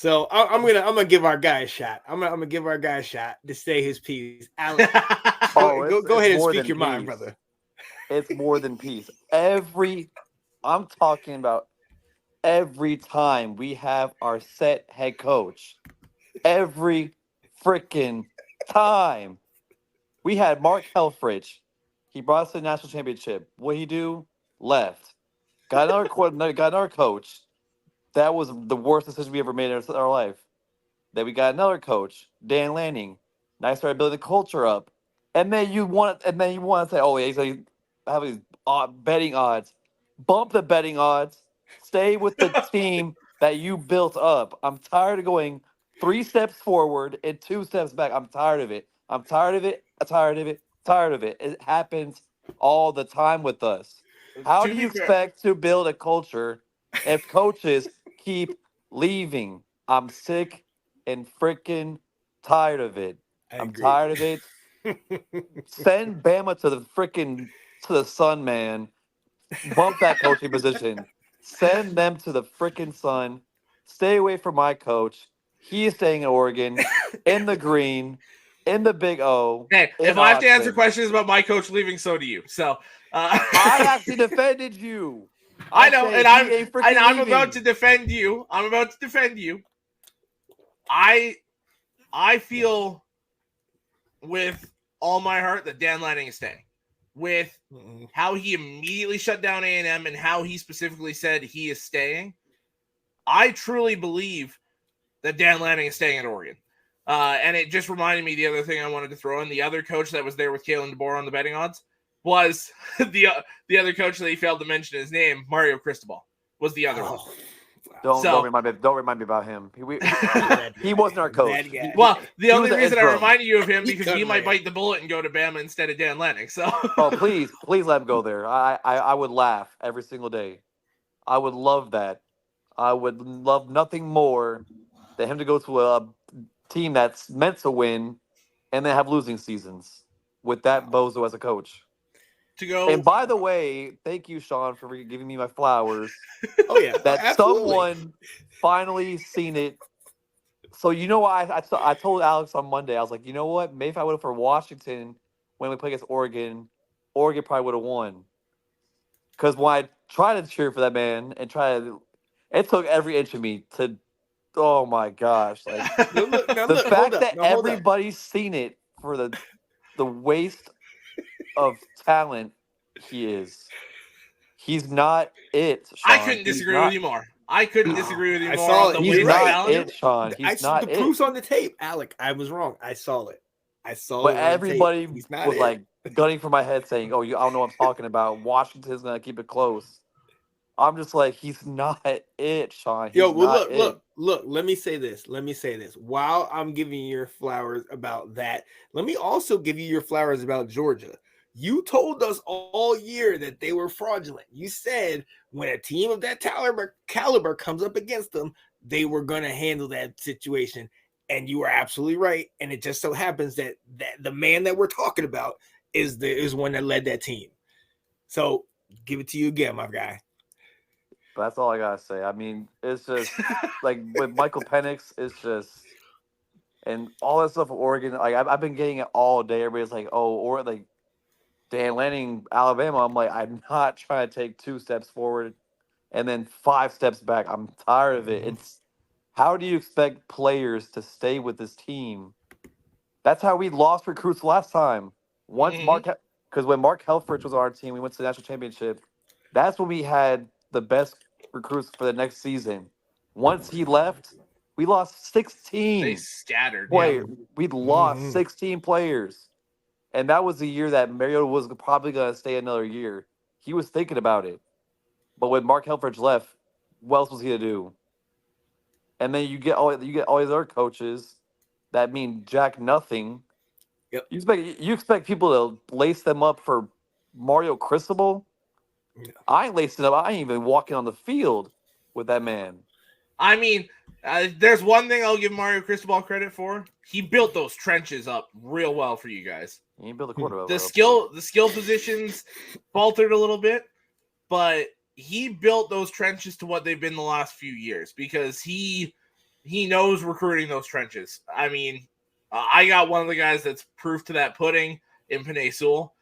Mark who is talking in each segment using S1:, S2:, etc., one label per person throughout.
S1: So I'm gonna give our guy a shot. I'm gonna give our guy a shot to say his piece. Alex,
S2: Oh,
S1: go
S2: it's
S1: ahead and
S2: more
S1: speak
S2: than
S1: your mind,
S2: peace.
S1: brother.
S2: It's more than peace. I'm talking about every time we have our set head coach. Every freaking time. We had Mark Helfrich. He brought us to the national championship. What he do? Left. Got another got another coach. That was the worst decision we ever made in our life. Then we got another coach, Dan Lanning. Now I started building the culture up. And then you want to say, oh, yeah, he's like have these betting odds. Bump the betting odds. Stay with the team that you built up. I'm tired of going 3 steps forward and 2 steps back. I'm tired of it. I'm tired of it. I'm tired of it. Tired of it. It happens all the time with us. How
S3: To
S2: do
S3: be
S2: you
S3: fair,
S2: expect to build a culture if coaches keep leaving? I'm sick and freaking tired of it.
S1: I
S2: I'm
S1: agree.
S2: tired of it. Send Bama to the freaking to the sun, man. Bump that coaching position. Send them to the freaking sun. Stay away from my coach. He is staying in Oregon, in the green, in the Big O,
S3: hey, if
S2: in
S3: I have to answer
S2: Austin.
S3: questions about my coach leaving, so do you. So
S2: I actually defended you.
S3: I
S2: I
S3: know,
S2: said
S3: and
S2: he ain't freaking
S3: I'm about to
S2: leaving.
S3: defend you. I'm about to defend you. I feel with all my heart that Dan Lanning is staying. With how he immediately shut down A&M and how he specifically said he is staying, I truly believe that Dan Lanning is staying at Oregon. And it just reminded me the other thing I wanted to throw in. The other coach that was there with Kalen DeBoer on the betting odds was the other coach that he failed to mention his name, Mario Cristobal, was the other one.
S2: Don't remind me about him. He wasn't our coach.
S3: Well, the
S2: he
S3: only
S2: was an
S3: reason I
S2: interim.
S3: reminded you of him because he might bite the bullet and go to Bama instead of Dan Lanning. So,
S2: Oh, please let him go there. I would laugh every single day. I would love that. I would love nothing more than him to go to a team that's meant to win and then have losing seasons with that bozo as a coach.
S3: to go.
S2: And by the way, thank you, Sean, for giving me my flowers.
S1: Oh yeah,
S2: That
S1: absolutely.
S2: someone finally seen it. So you know what I told Alex on Monday. I was like, you know what? Maybe if I would have for Washington when we play against Oregon, Oregon probably would have won. Because when I tried to cheer for that man and it took every inch of me to. Oh my gosh! Like the fact that everybody's seen it for the waste of talent he is. He's not it, Sean.
S3: I couldn't disagree with you more. I couldn't disagree with you
S1: I
S3: more
S1: saw
S3: on
S1: it.
S3: the
S1: He's
S3: waste
S1: right.
S3: of talent.
S2: It, Sean. He's not
S1: the
S2: it.
S1: proof's on the tape, Alec. I was wrong. I saw it. I saw
S2: But
S1: it.
S2: everybody
S1: He's not
S2: was
S1: it.
S2: like gunning for my head, saying, "Oh, I don't know what I'm talking about. Washington's gonna keep it close." I'm just like, he's not it, Sean. He's
S1: Yo, well,
S2: not
S1: look. Let me say this. While I'm giving you your flowers about that, let me also give you your flowers about Georgia. You told us all year that they were fraudulent. You said when a team of that caliber comes up against them, they were going to handle that situation. And you were absolutely right. And it just so happens that the man that we're talking about is one that led that team. So give it to you again, my guy.
S2: But that's all I gotta say. I mean, it's just like with Michael Penix, it's just and all that stuff with Oregon. Like I've been getting it all day. Everybody's like, "Oh, or like Dan Lanning, Alabama." I'm like, I'm not trying to take 2 steps forward and then 5 steps back. I'm tired of it. It's how do you expect players to stay with this team? That's how we lost recruits last time. Once because when Mark Helfrich was on our team, we went to the national championship. That's when we had the best recruits for the next season. Once he left, we lost 16.
S3: They scattered.
S2: Players.
S3: Yeah.
S2: We lost 16 players. And that was the year that Mariota was probably going to stay another year. He was thinking about it. But when Mark Helfrich left, what else was he to do? And then you get all these other coaches that mean jack nothing.
S1: Yep.
S2: You expect people to lace them up for Mario Cristobal? Yeah. I ain't lacing up. I ain't even walking on the field with that man.
S3: I mean, there's one thing I'll give Mario Cristobal credit for. He built those trenches up real well for you guys.
S2: He built a quarterback.
S3: The skill positions faltered a little bit, but he built those trenches to what they've been the last few years because he he knows recruiting those trenches. I mean, I got one of the guys that's proof to that pudding in Panay Sewell.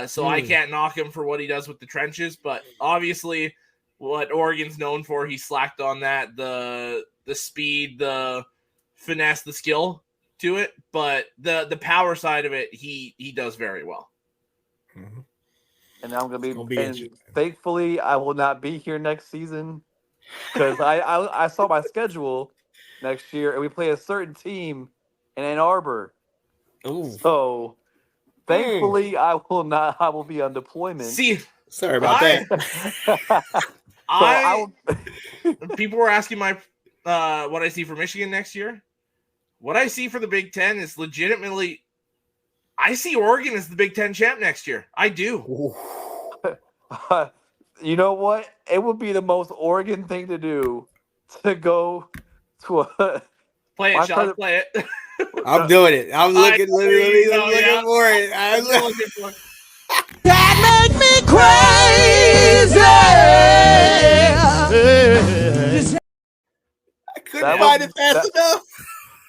S3: So I can't knock him for what he does with the trenches, but obviously what Oregon's known for, he slacked on that, the speed, the finesse, the skill to it, but the power side of it, he does very well.
S1: Mm-hmm.
S2: And I'm gonna be and thankfully I will not be here next season because I saw my schedule next year and we play a certain team in Ann Arbor.
S1: Ooh.
S2: So thankfully I will be on deployment.
S3: See,
S1: sorry about that.
S3: People were asking my what I see for Michigan next year. What I see for the Big Ten is legitimately, I see Oregon as the Big Ten champ next year. I do.
S2: You know what? It would be the most Oregon thing to do to go to a
S3: play it, Sean. Play it.
S1: I'm doing it. I'm looking for it. I'm looking for it.
S4: That make me crazy.
S1: I couldn't find it fast enough.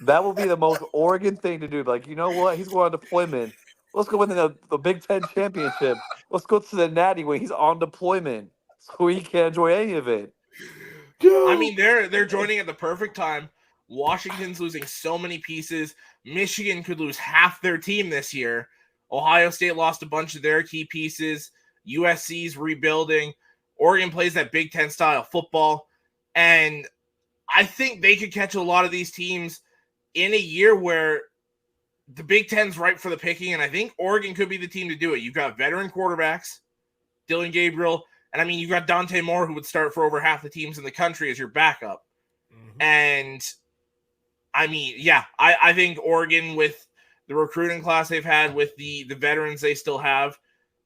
S2: That will be the most Oregon thing to do. Like, you know what? He's going on deployment. Let's go win the Big Ten championship. Let's go to the Natty when he's on deployment, so he can't enjoy any of it.
S3: I mean, they're joining at the perfect time. Washington's losing so many pieces. Michigan could lose half their team this year. Ohio State lost a bunch of their key pieces. USC's rebuilding. Oregon plays that Big Ten style football. And I think they could catch a lot of these teams in a year where the Big Ten's ripe for the picking, and I think Oregon could be the team to do it. You've got veteran quarterbacks, Dylan Gabriel, and I mean, you've got Dante Moore, who would start for over half the teams in the country as your backup. Mm-hmm. And I mean, yeah, I think Oregon, with the recruiting class they've had, with the veterans they still have,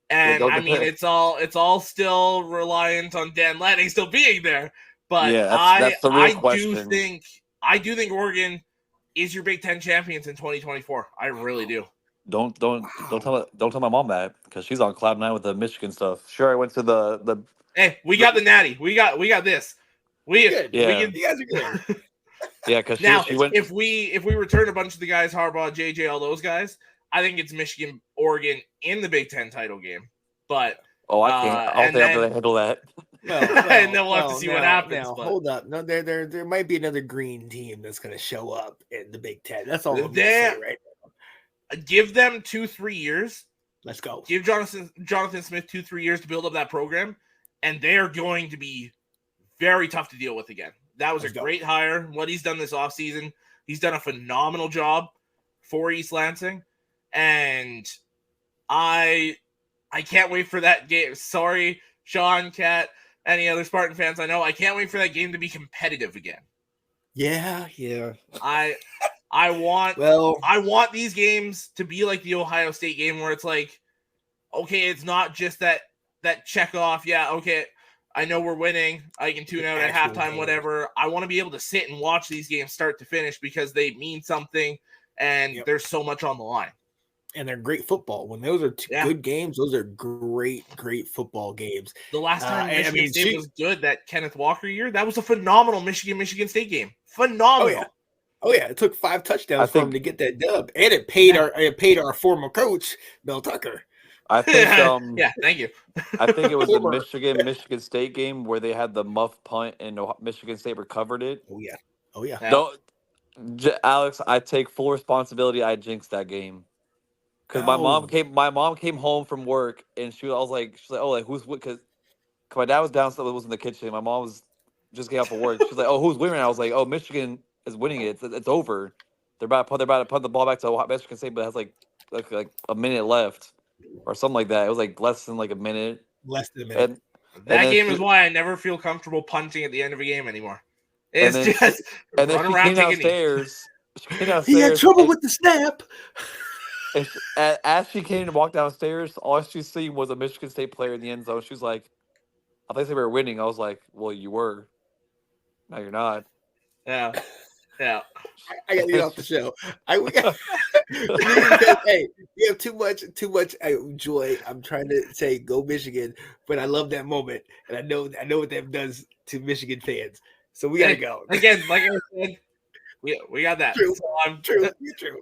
S3: and I mean, it's all still reliant on Dan Lanning still being there. But yeah, that's the real question. I do think Oregon is your Big Ten champions in 2024. I really do.
S2: Don't tell my mom that, because she's on cloud nine with the Michigan stuff. Sure, I went to the.
S3: Hey, we got the Natty. We got this. You
S1: guys are good.
S2: Yeah, because
S3: now
S2: she went.
S3: If we return a bunch of the guys, Harbaugh, JJ, all those guys, I think it's Michigan, Oregon in the Big Ten title game. But
S2: I can't. I don't think I'm gonna handle that.
S3: And then we'll have to see what happens.
S1: Now, hold up. No, there might be another green team that's going to show up in the Big Ten. That's all I'm going to say right now.
S3: Give them 2-3 years.
S1: Let's go.
S3: Give Jonathan Smith 2-3 years to build up that program, and they are going to be very tough to deal with again. That was a great hire. What he's done this offseason, he's done a phenomenal job for East Lansing, and I can't wait for that game. Sorry, Sean, Kat, any other Spartan fans I know, I can't wait for that game to be competitive again.
S1: Yeah.
S3: I want these games to be like the Ohio State game, where it's like, okay, it's not just that check off. Yeah, okay, I know we're winning. I can tune out at halftime, whatever. I want to be able to sit and watch these games start to finish because they mean something, and there's so much on the line.
S1: And they're great football. When those are good games, those are great football games.
S3: The last time Michigan State was good, that Kenneth Walker year, that was a phenomenal Michigan State game. Phenomenal.
S1: Oh yeah. It took 5 touchdowns for him to get that dub, and it paid our former coach Mel Tucker.
S2: I think.
S3: Thank you.
S2: I think it was the Michigan State game where they had the muff punt and Michigan State recovered it.
S1: Oh yeah.
S2: No, Alex, I take full responsibility. I jinxed that game. Because my mom came home from work and she's like, oh, like who's what? Because my dad was downstairs, was in the kitchen. My mom was just getting off of work. She's like, oh, who's winning? I was like, oh, Michigan is winning it. It's over. They're about to punt the ball back to Michigan State, but it has like a minute left or something like that. It was like less than like a minute.
S1: Less than a minute.
S3: That game is why I never feel comfortable punting at the end of a game anymore. It's just
S2: and then she came downstairs.
S1: He had trouble with the snap.
S2: As she came to walk downstairs, all she seen was a Michigan State player in the end zone. She was like, I thought they were winning. I was like, well, you were. No, you're not.
S3: Yeah.
S1: I got to get off the show. Hey, we have too much joy. I'm trying to say go Michigan, but I love that moment, and I know what that does to Michigan fans. So we got to go.
S3: Again, like I said, We got that.
S1: True.
S3: So,
S1: True. You're true.